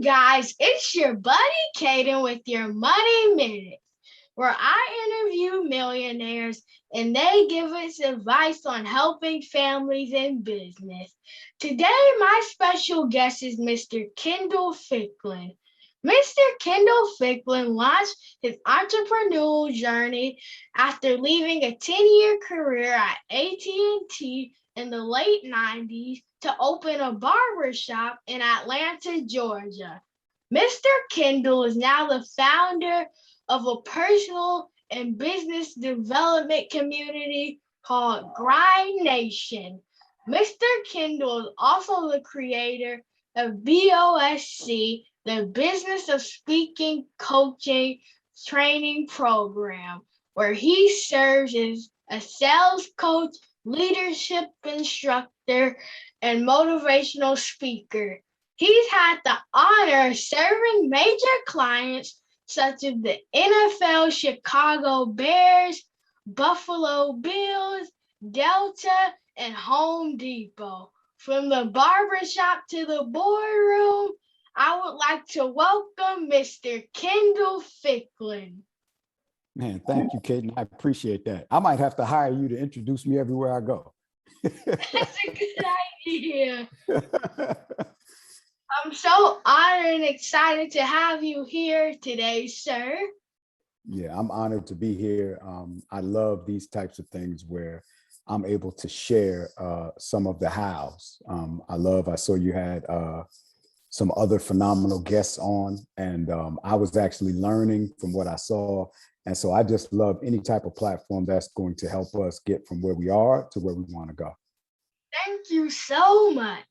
guys, it's your buddy Caden with your Money Minute, where I interview millionaires and they give us advice on helping families in business. Today, my special guest is Mr. Kendall Ficklin. Mr. Kendall Ficklin launched his entrepreneurial journey after leaving a 10-year career at AT&T in the late 90s to open a barber shop in Atlanta, Georgia. Mr. Kendall is now the founder of a personal and business development community called Grind Nation. Mr. Kendall is also the creator of BOSC, the Business of Speaking Coaching Training Program, where he serves as a sales coach, leadership instructor, and motivational speaker. He's had the honor of serving major clients such as the NFL Chicago Bears, Buffalo Bills, Delta, and Home Depot. From the barbershop to the boardroom, I would like to welcome Mr. Kendall Ficklin. Man, thank you, Caden. I appreciate that. I might have to hire you to introduce me everywhere I go. That's a good idea. I'm so honored and excited to have you here today, sir. Yeah, I'm honored to be here. I love these types of things where I'm able to share some of the hows. I saw you had some other phenomenal guests on, and I was actually learning from what I saw. And so I just love any type of platform that's going to help us get from where we are to where we want to go. Thank you so much.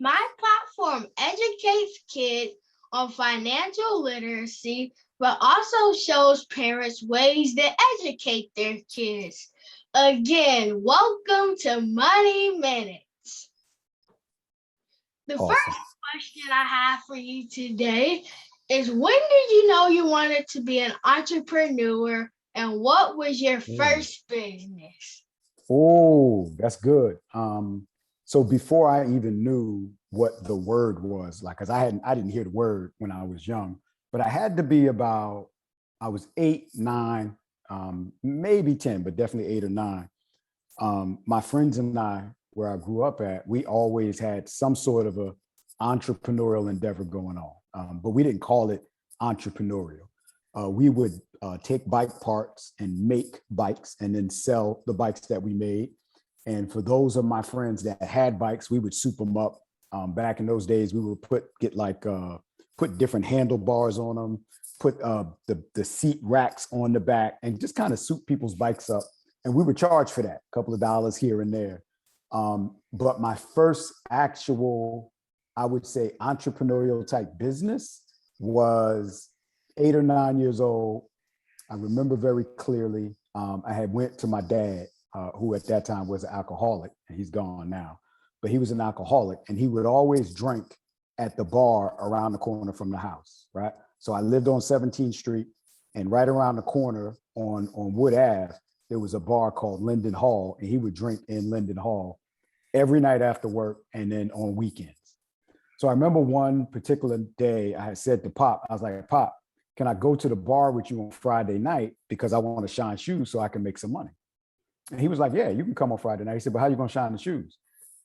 My platform educates kids on financial literacy, but also shows parents ways to educate their kids. Again, welcome to Money Minutes. The Awesome. first question I have for you today is, when did you know you wanted to be an entrepreneur, and what was your first business? Oh, that's good. So before I even knew what the word was, like, cause I didn't hear the word when I was young, but I had to be I was 8, 9, maybe 10, but definitely 8 or 9. My friends and I, where I grew up at, we always had some sort of a entrepreneurial endeavor going on, but we didn't call it entrepreneurial. We would take bike parts and make bikes and then sell the bikes that we made. And for those of my friends that had bikes, we would soup them up. Back in those days, we would put different handlebars on them, put the seat racks on the back, and just kind of soup people's bikes up. And we would charge for that, a couple of dollars here and there. But my first actual, I would say, entrepreneurial type business was 8 or 9 years old. I remember very clearly. I had went to my dad, who at that time was an alcoholic, and he's gone now, but he was an alcoholic, and he would always drink at the bar around the corner from the house, right? So I lived on 17th Street, and right around the corner on Wood Ave, there was a bar called Linden Hall, and he would drink in Linden Hall every night after work and then on weekends. So I remember one particular day I had said to Pop, I was like, Pop, can I go to the bar with you on Friday night because I want to shine shoes so I can make some money? And he was like, yeah, you can come on Friday night. He said, but how are you going to shine the shoes?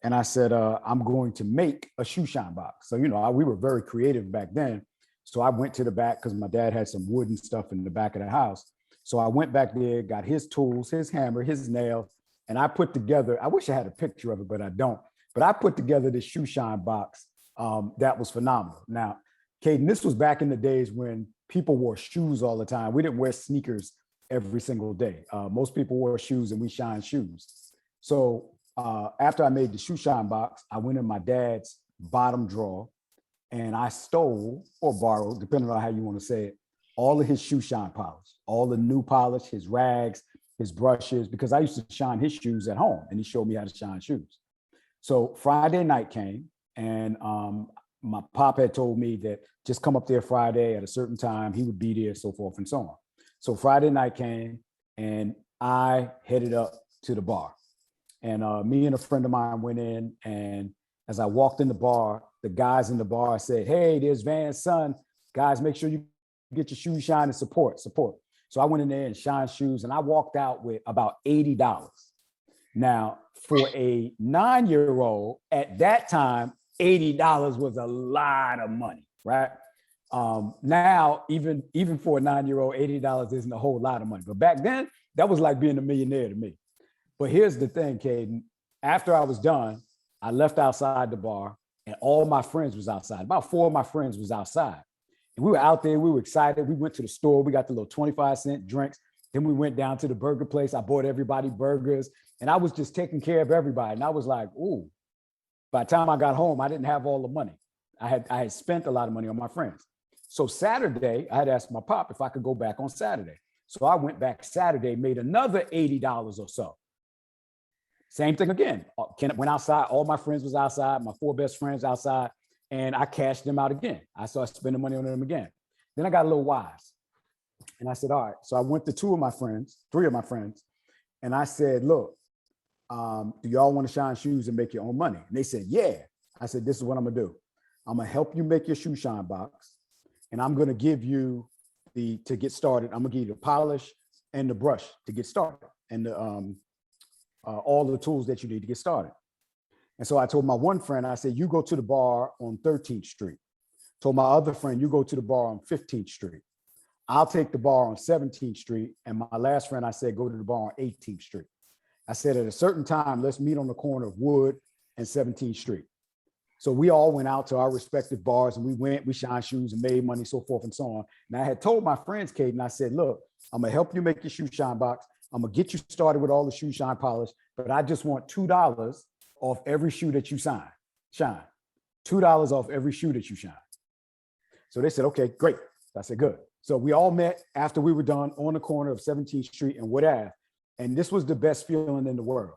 And I said, I'm going to make a shoe shine box. So, we were very creative back then. So I went to the back because my dad had some wooden stuff in the back of the house. So I went back there, got his tools, his hammer, his nail, and I put together, I wish I had a picture of it, but I don't. But I put together this shoe shine box that was phenomenal. Now, Caden, this was back in the days when people wore shoes all the time. We didn't wear sneakers every single day. Most people wore shoes and we shined shoes. So after I made the shoe shine box, I went in my dad's bottom drawer and I stole or borrowed, depending on how you want to say it, all of his shoe shine polish, all the new polish, his rags, his brushes, because I used to shine his shoes at home and he showed me how to shine shoes. So Friday night came and my pop had told me that just come up there Friday at a certain time, he would be there, so forth and so on. So Friday night came and I headed up to the bar. And me and a friend of mine went in, and as I walked in the bar, the guys in the bar said, hey, there's Van's son. Guys, make sure you get your shoes shined and support. So I went in there and shined shoes, and I walked out with about $80. Now, for a 9-year-old at that time, $80 was a lot of money, right? Now, even for a 9-year-old, $80 isn't a whole lot of money. But back then, that was like being a millionaire to me. But here's the thing, Caden. After I was done, I left outside the bar, and all my friends was outside. About 4 of my friends was outside. And we were out there. We were excited. We went to the store. We got the little 25-cent drinks. Then we went down to the burger place. I bought everybody burgers. And I was just taking care of everybody. And I was like, ooh. By the time I got home, I didn't have all the money. I had spent a lot of money on my friends. So Saturday, I had asked my pop if I could go back on Saturday. So I went back Saturday, made another $80 or so. Same thing again. Went outside. All my friends was outside. My 4 best friends outside. And I cashed them out again. I started spending money on them again. Then I got a little wise. And I said, all right. So I went to 3 of my friends. And I said, look, do y'all want to shine shoes and make your own money? And they said, yeah. I said, this is what I'm going to do. I'm going to help you make your shoe shine box. And I'm going to give you to get started. I'm going to give you the polish and the brush to get started. And all the tools that you need to get started. And so I told my one friend, I said, you go to the bar on 13th Street. Told my other friend, you go to the bar on 15th Street. I'll take the bar on 17th Street. And my last friend, I said, go to the bar on 18th Street. I said, at a certain time, let's meet on the corner of Wood and 17th Street. So we all went out to our respective bars, and we shined shoes and made money, so forth and so on. And I had told my friends, Caden, I said, look, I'm going to help you make your shoe shine box. I'm going to get you started with all the shoe shine polish, but I just want $2 off every shoe that you shine. $2 off every shoe that you shine. So they said, okay, great. I said, good. So we all met after we were done on the corner of 17th Street and Wood Ave. And this was the best feeling in the world.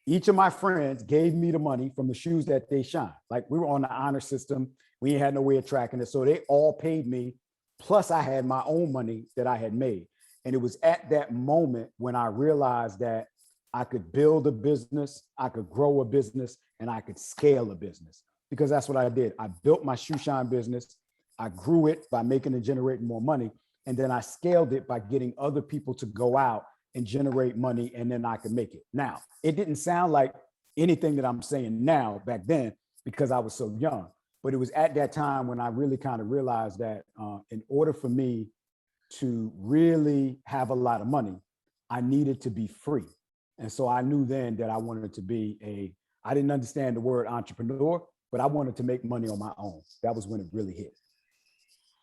Each of my friends gave me the money from the shoes that they shine. Like, we were on the honor system. We ain't had no way of tracking it. So they all paid me. Plus I had my own money that I had made. And it was at that moment when I realized that I could build a business, I could grow a business, and I could scale a business, because that's what I did. I built my shoe shine business. I grew it by making and generating more money. And then I scaled it by getting other people to go out and generate money, and then I could make it. Now, it didn't sound like anything that I'm saying now back then because I was so young, but it was at that time when I really kind of realized that in order for me to really have a lot of money, I needed to be free. And so I knew then that I wanted to be I didn't understand the word entrepreneur, but I wanted to make money on my own. That was when it really hit.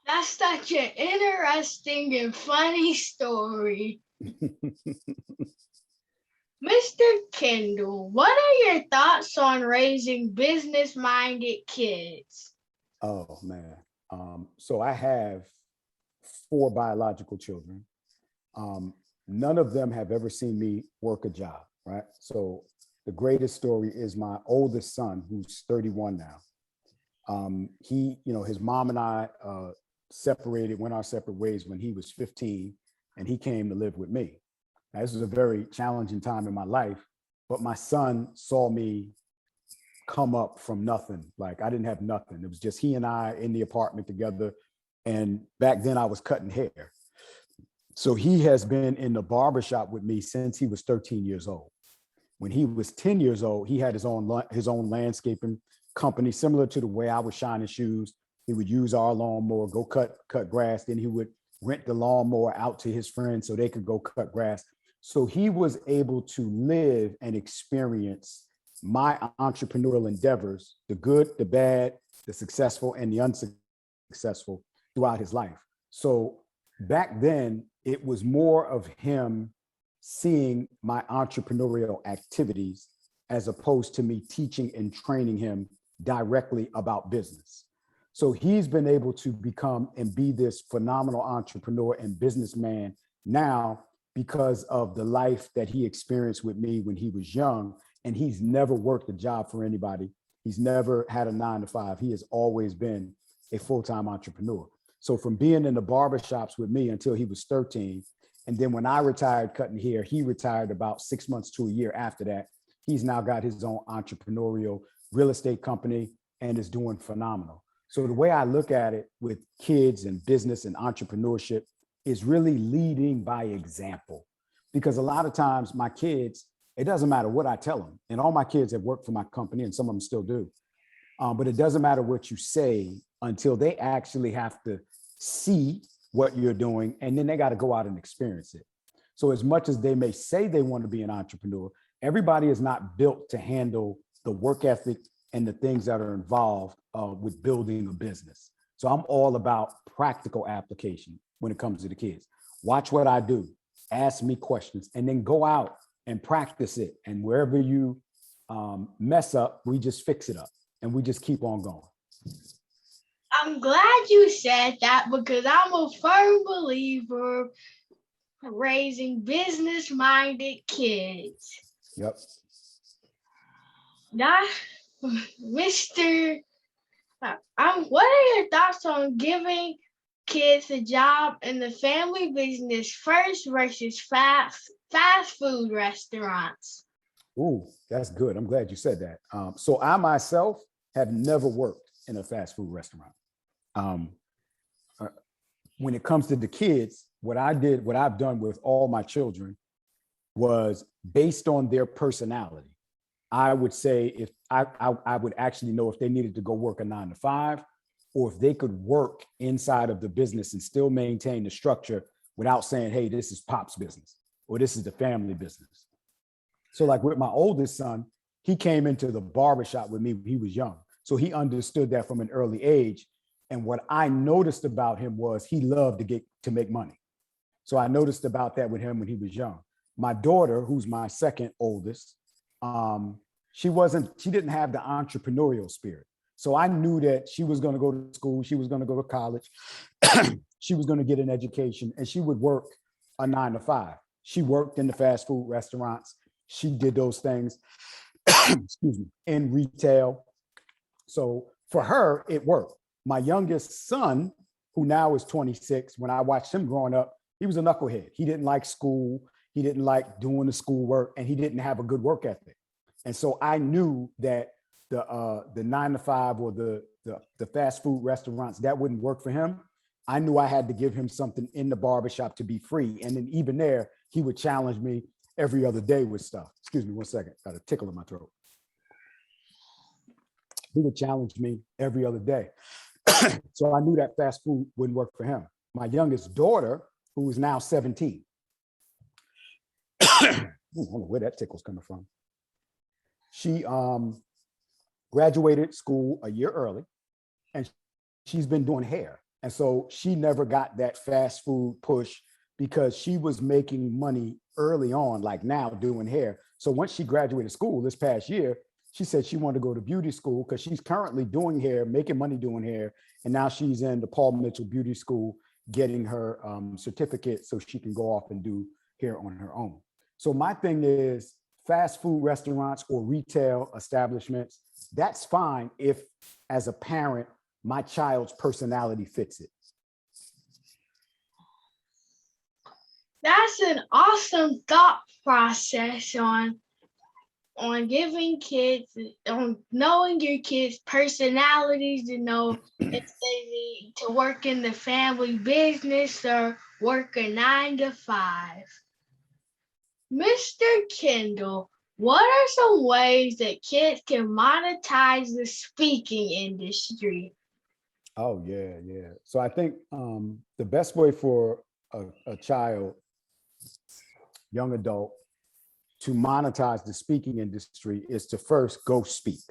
That's such an interesting and funny story. Mr. Kendall, what are your thoughts on raising business-minded kids? Oh, man. So I have 4 biological children. None of them have ever seen me work a job, right? So the greatest story is my oldest son, who's 31 now. His mom and I went our separate ways when he was 15, and he came to live with me. Now, this was a very challenging time in my life, but my son saw me come up from nothing. Like, I didn't have nothing. It was just he and I in the apartment together. And back then I was cutting hair. So he has been in the barbershop with me since he was 13 years old. When he was 10 years old, he had his own landscaping company, similar to the way I was shining shoes. He would use our lawnmower, go cut grass. Then he would rent the lawnmower out to his friends so they could go cut grass. So he was able to live and experience my entrepreneurial endeavors, the good, the bad, the successful, and the unsuccessful throughout his life. So back then, it was more of him seeing my entrepreneurial activities as opposed to me teaching and training him directly about business. So he's been able to become and be this phenomenal entrepreneur and businessman now because of the life that he experienced with me when he was young. And he's never worked a job for anybody. He's never had a 9-to-5. He has always been a full-time entrepreneur. So from being in the barbershops with me until he was 13, and then when I retired cutting hair, he retired about 6 months to a year after that. He's now got his own entrepreneurial real estate company. and is doing phenomenal. So the way I look at it with kids and business and entrepreneurship is really leading by example. Because a lot of times my kids, it doesn't matter what I tell them, and all my kids have worked for my company and some of them still do. But it doesn't matter what you say until they actually have to see what you're doing, and then they got to go out and experience it. So as much as they may say they want to be an entrepreneur, everybody is not built to handle the work ethic and the things that are involved with building a business. So I'm all about practical application when it comes to the kids. Watch what I do, ask me questions, and then go out and practice it. And wherever you mess up, we just fix it up and we just keep on going. I'm glad you said that because I'm a firm believer raising business-minded kids. Yep. Now, Mr. What are your thoughts on giving kids a job in the family business first versus fast food restaurants? Ooh, that's good. I'm glad you said that. So I myself have never worked in a fast food restaurant. When it comes to the kids, what I've done with all my children was based on their personality. I would say if I would actually know if they needed to go work a 9 to 5, or if they could work inside of the business and still maintain the structure without saying, hey, this is Pop's business or this is the family business. So like with my oldest son, he came into the barbershop with me when he was young. So he understood that from an early age. And what I noticed about him was he loved to make money. So I noticed about that with him when he was young. My daughter, who's my second oldest, she didn't have the entrepreneurial spirit. So I knew that she was going to go to school, she was going to go to college, she was going to get an education, and she would work a 9 to 5. She worked in the fast food restaurants. She did those things, excuse me, in retail. So for her, it worked. My youngest son, who now is 26, when I watched him growing up, he was a knucklehead. He didn't like school. He didn't like doing the schoolwork, and he didn't have a good work ethic. And so I knew that the 9 to 5 or the fast food restaurants, that wouldn't work for him. I knew I had to give him something in the barbershop to be free. And then even there, he would challenge me every other day with stuff. Excuse me 1 second, got a tickle in my throat. He would challenge me every other day. So I knew that fast food wouldn't work for him. My youngest daughter, who is now 17, I don't know where that tickle's coming from. She graduated school a year early, and she's been doing hair. And so she never got that fast food push because she was making money early on, like now, doing hair. So once she graduated school this past year, she said she wanted to go to beauty school because she's currently doing hair, making money doing hair. And now she's in the Paul Mitchell Beauty School getting her certificate so she can go off and do hair on her own. So my thing is fast food restaurants or retail establishments, that's fine if, as a parent, my child's personality fits it. That's an awesome thought process on giving kids, on knowing your kids' personalities, to know if they need to work in the family business or work a 9 to 5. Mr. Kendall, what are some ways that kids can monetize the speaking industry? Oh, yeah. So I think the best way for a child, young adult, to monetize the speaking industry is to first go speak.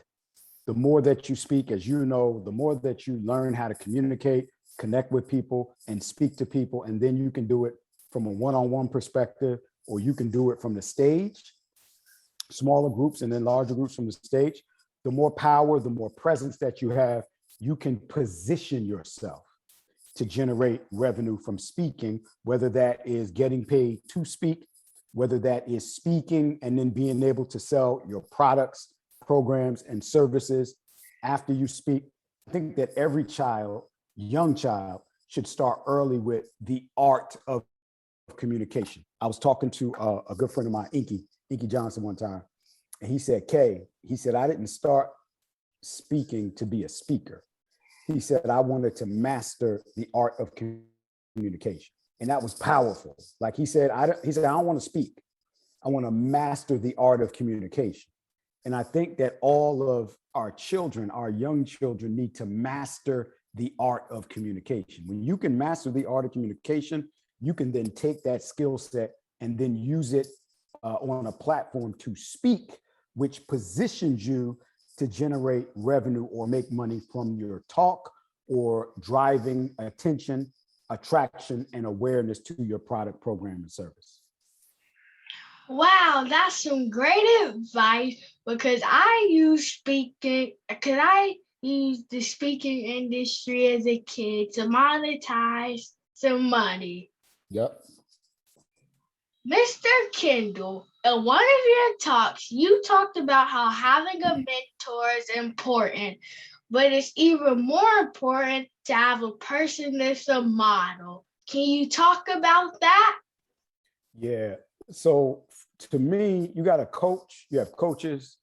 The more that you speak, as you know, the more that you learn how to communicate, connect with people, and speak to people, and then you can do it from a one-on-one perspective, or you can do it from the stage, smaller groups and then larger groups from the stage. The more power, the more presence that you have, you can position yourself to generate revenue from speaking, whether that is getting paid to speak, whether that is speaking and then being able to sell your products, programs, and services after you speak. I think that every child, young child, should start early with the art of communication. I was talking to a good friend of mine, Inky Johnson, one time, and he said, Kay, he said, I didn't start speaking to be a speaker. He said, I wanted to master the art of communication. And that was powerful. Like he said, I don't want to speak. I want to master the art of communication. And I think that all of our children, our young children, need to master the art of communication. When you can master the art of communication, you can then take that skill set and then use it on a platform to speak, which positions you to generate revenue or make money from your talk or driving attention, attraction, and awareness to your product, program, and service. Wow, that's some great advice because I use the speaking industry as a kid to monetize some money. Yep. Mr. Kendall, in one of your talks, you talked about how having a mentor is important, but it's even more important to have a person that's a model. Can you talk about that? Yeah. So to me, you got a coach, you have coaches,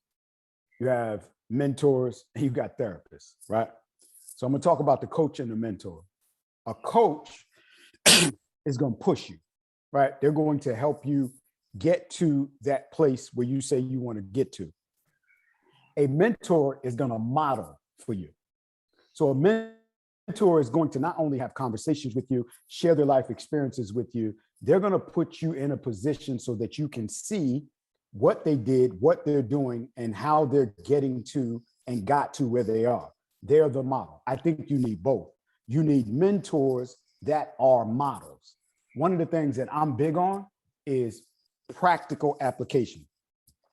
you have mentors, and you got therapists, right? So I'm going to talk about the coach and the mentor. A coach is going to push you, right? They're going to help you get to that place where you say you want to get to. A mentor is going to model for you. So a mentor is going to not only have conversations with you, share their life experiences with you, they're going to put you in a position so that you can see what they did, what they're doing, and how they're getting to and got to where they are. They're the model. I think you need both. You need mentors that are models. One of the things that I'm big on is practical application,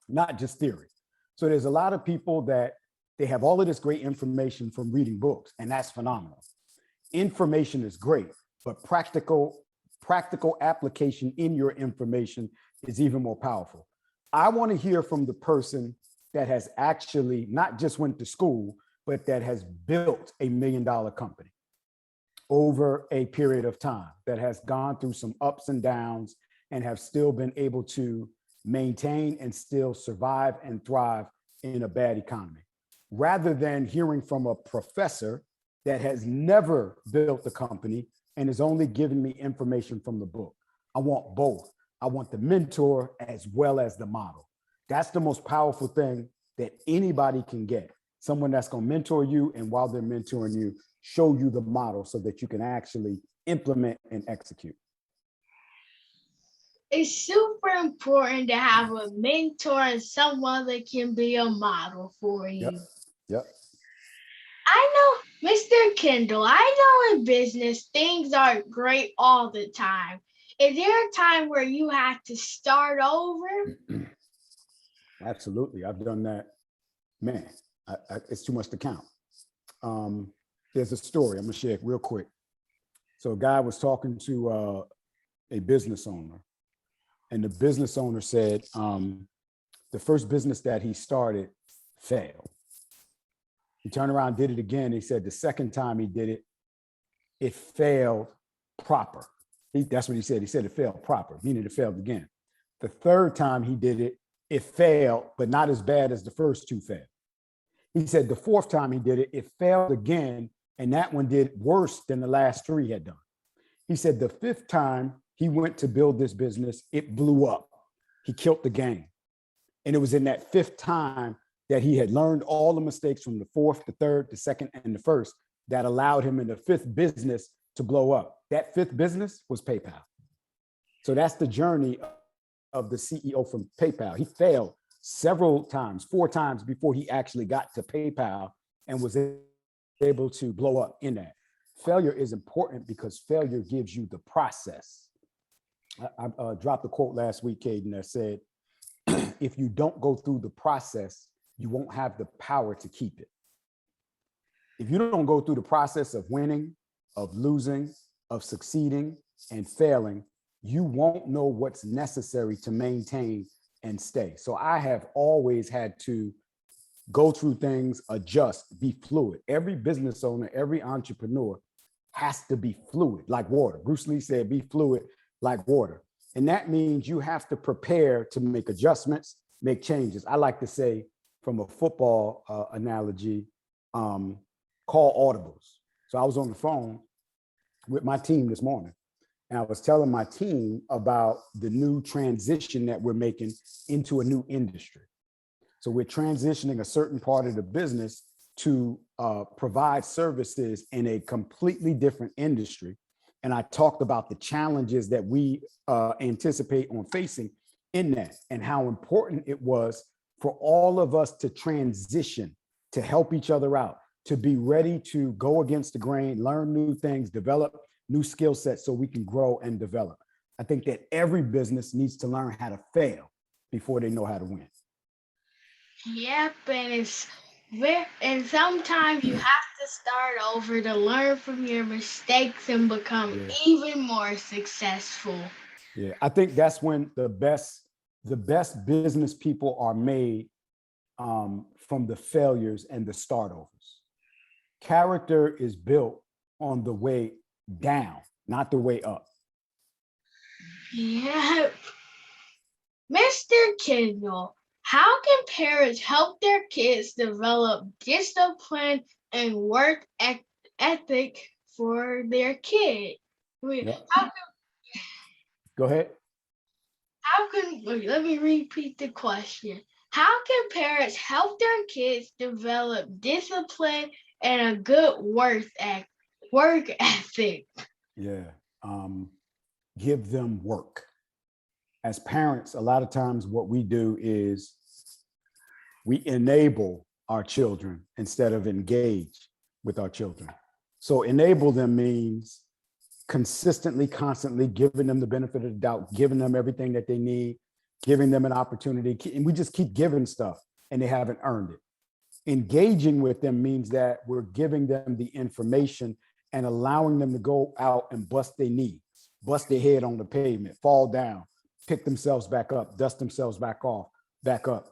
not just theory. So there's a lot of people that they have all of this great information from reading books, and that's phenomenal. Information is great, but practical application in your information is even more powerful. I want to hear from the person that has actually not just went to school, but that has built $1 million company over a period of time, that has gone through some ups and downs and have still been able to maintain and still survive and thrive in a bad economy, rather than hearing from a professor that has never built a company and is only giving me information from the book. I want both. I want the mentor as well as the model. That's the most powerful thing that anybody can get. Someone that's going to mentor you, and while they're mentoring you, show you the model so that you can actually implement and execute. It's super important to have a mentor and someone that can be a model for you. Yep. I know, Mr. Kendall, I know in business things aren't great all the time. Is there a time where you had to start over? Absolutely. I've done that. Man, it's too much to count. There's a story I'm going to share real quick. So a guy was talking to a business owner, and the business owner said the first business that he started failed. He turned around, did it again. He said the second time he did it, it failed proper. That's what he said. He said it failed proper, meaning it failed again. The third time he did it, it failed, but not as bad as the first two failed. He said the fourth time he did it, it failed again, and that one did worse than the last three had done. He said the fifth time he went to build this business, it blew up. He killed the game. And it was in that fifth time that he had learned all the mistakes from the fourth, the third, the second, and the first that allowed him in the fifth business to blow up. That fifth business was PayPal. So that's the journey of the CEO from PayPal. He failed several times, 4 times before he actually got to PayPal and was able to blow up in that. Failure is important because failure gives you the process. I dropped a quote last week, Caden, that said, if you don't go through the process, you won't have the power to keep it. If you don't go through the process of winning, of losing, of succeeding and failing, you won't know what's necessary to maintain and stay. So I have always had to go through things, adjust, be fluid. Every business owner, every entrepreneur has to be fluid, like water. Bruce Lee said, be fluid like water. And that means you have to prepare to make adjustments, make changes. I like to say, from a football analogy, call audibles. So I was on the phone with my team this morning, and I was telling my team about the new transition that we're making into a new industry. So we're transitioning a certain part of the business to provide services in a completely different industry. And I talked about the challenges that we anticipate on facing in that, and how important it was for all of us to transition, to help each other out, to be ready to go against the grain, learn new things, develop new skill sets so we can grow and develop. I think that every business needs to learn how to fail before they know how to win. Yep, and sometimes you have to start over to learn from your mistakes and become even more successful. Yeah, I think that's when the best business people are made, from the failures and the startovers. Character is built on the way down, not the way up. Yeah. Mr. Kendall, how can parents help their kids develop discipline and work ethic for their kid? Go ahead. Let me repeat the question. How can parents help their kids develop discipline and a good work ethic? Yeah. Give them work. As parents, a lot of times what we do is we enable our children instead of engage with our children. So enable them means consistently, constantly giving them the benefit of the doubt, giving them everything that they need, giving them an opportunity. And we just keep giving stuff and they haven't earned it. Engaging with them means that we're giving them the information and allowing them to go out and bust their knee, bust their head on the pavement, fall down, pick themselves back up, dust themselves back up.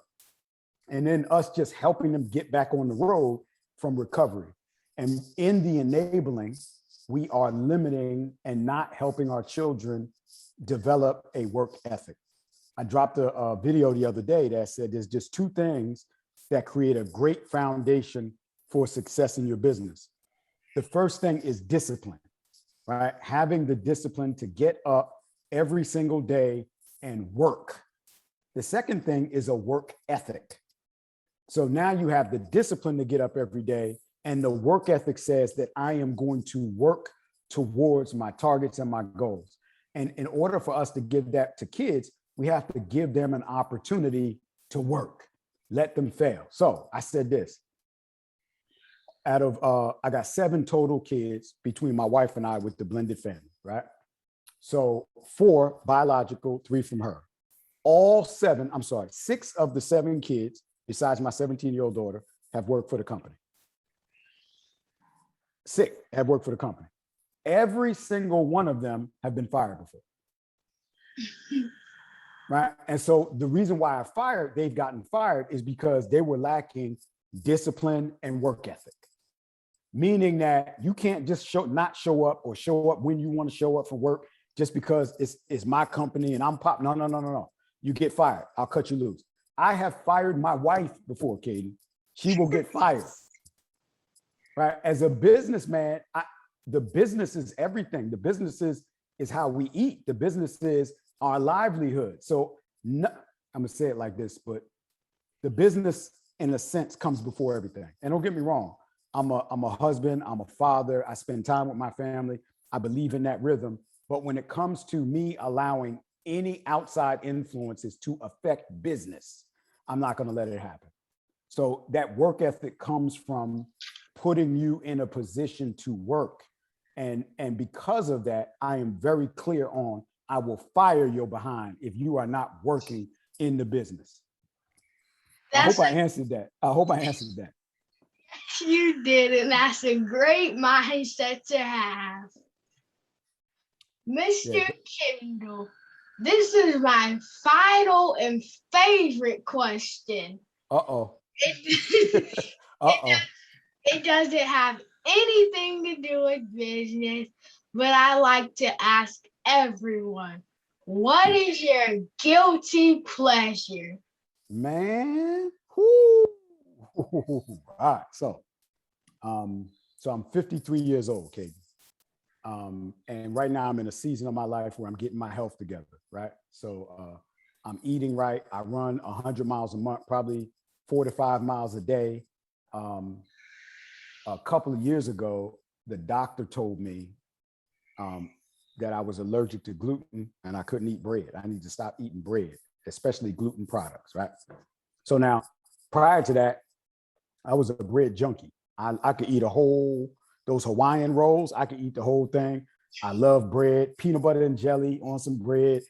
And then us just helping them get back on the road from recovery. And in the enabling, we are limiting and not helping our children develop a work ethic. I dropped a video the other day that said there's just two things that create a great foundation for success in your business. The first thing is discipline, right? Having the discipline to get up every single day and work. The second thing is a work ethic. So now you have the discipline to get up every day, and the work ethic says that I am going to work towards my targets and my goals. And in order for us to give that to kids, we have to give them an opportunity to work, let them fail. So I said this, I got 7 total kids between my wife and I with the blended family, right? So 4 biological, 3 from her. 6 of the 7 kids, besides my 17-year-old daughter, have worked for the company. 6 have worked for the company. Every single one of them have been fired before. Right? And so the reason why they've gotten fired is because they were lacking discipline and work ethic. Meaning that you can't just not show up or show up when you want to show up for work just because it's my company and I'm pop. No. You get fired. I'll cut you loose. I have fired my wife before, Caden. She will get fired. Right? As a businessman, the business is everything. The business is how we eat. The business is our livelihood. So I'm gonna say it like this, but the business, in a sense, comes before everything. And don't get me wrong. I'm a husband. I'm a father. I spend time with my family. I believe in that rhythm. But when it comes to me allowing any outside influences to affect business, I'm not going to let it happen. So that work ethic comes from putting you in a position to work. And because of that, I am very clear on, I will fire your behind if you are not working in the business. I hope I answered that. You did, and that's a great mindset to have. Mr. Kendall, this is my final and favorite question. It doesn't have anything to do with business, but I like to ask everyone, what is your guilty pleasure? Man. Whoo. All right. So So I'm 53 years old, Caden. And right now I'm in a season of my life where I'm getting my health together, right? So I'm eating right. I run 100 miles a month, probably 4 to 5 miles a day. A couple of years ago, the doctor told me that I was allergic to gluten and I couldn't eat bread. I need to stop eating bread, especially gluten products, right? So now, prior to that, I was a bread junkie. I could eat those Hawaiian rolls, I could eat the whole thing. I love bread, peanut butter and jelly on some bread.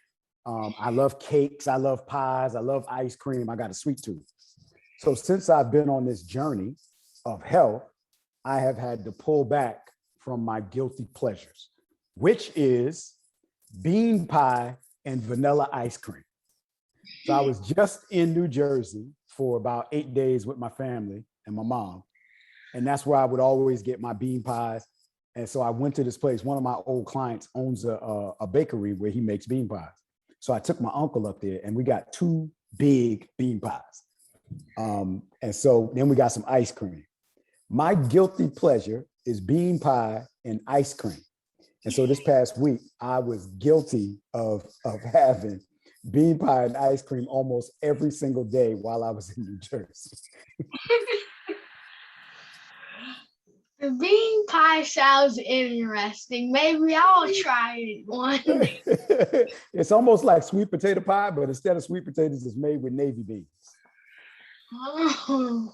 I love cakes, I love pies, I love ice cream. I got a sweet tooth. So since I've been on this journey of health, I have had to pull back from my guilty pleasures, which is bean pie and vanilla ice cream. So I was just in New Jersey for about 8 days with my family and my mom. And that's where I would always get my bean pies. And so I went to this place. One of my old clients owns a bakery where he makes bean pies. So I took my uncle up there and we got 2 big bean pies. And so then we got some ice cream. My guilty pleasure is bean pie and ice cream. And so this past week, I was guilty of having bean pie and ice cream almost every single day while I was in New Jersey. The bean pie sounds interesting. Maybe I'll try it one day. It's almost like sweet potato pie, but instead of sweet potatoes, it's made with navy beans. Oh.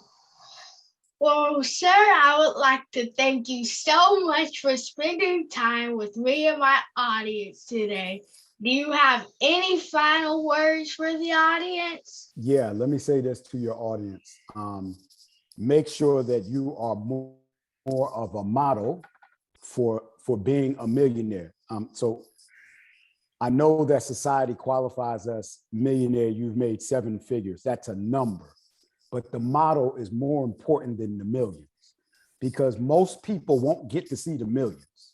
Well, sir, I would like to thank you so much for spending time with me and my audience today. Do you have any final words for the audience? Yeah, let me say this to your audience. Make sure that you are more of a model for being a millionaire. So I know that society qualifies us millionaire. You've made 7 figures. That's a number. But the model is more important than the millions because most people won't get to see the millions.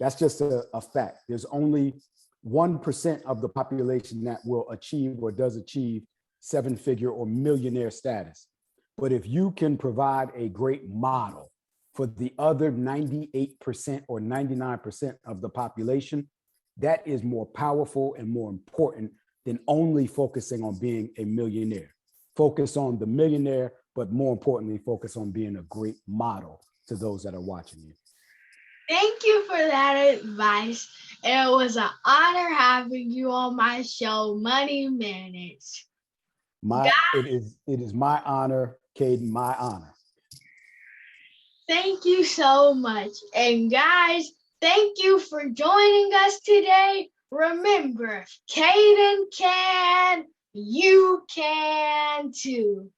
That's just a fact. There's only 1% of the population that will achieve or does achieve 7-figure or millionaire status. But if you can provide a great model for the other 98% or 99% of the population, that is more powerful and more important than only focusing on being a millionaire. Focus on the millionaire, but more importantly, focus on being a great model to those that are watching you. Thank you for that advice. And it was an honor having you on my show, Money Minutes. It is my honor, Caden, my honor. Thank you so much. And guys, thank you for joining us today. Remember, if Caden can, you can too.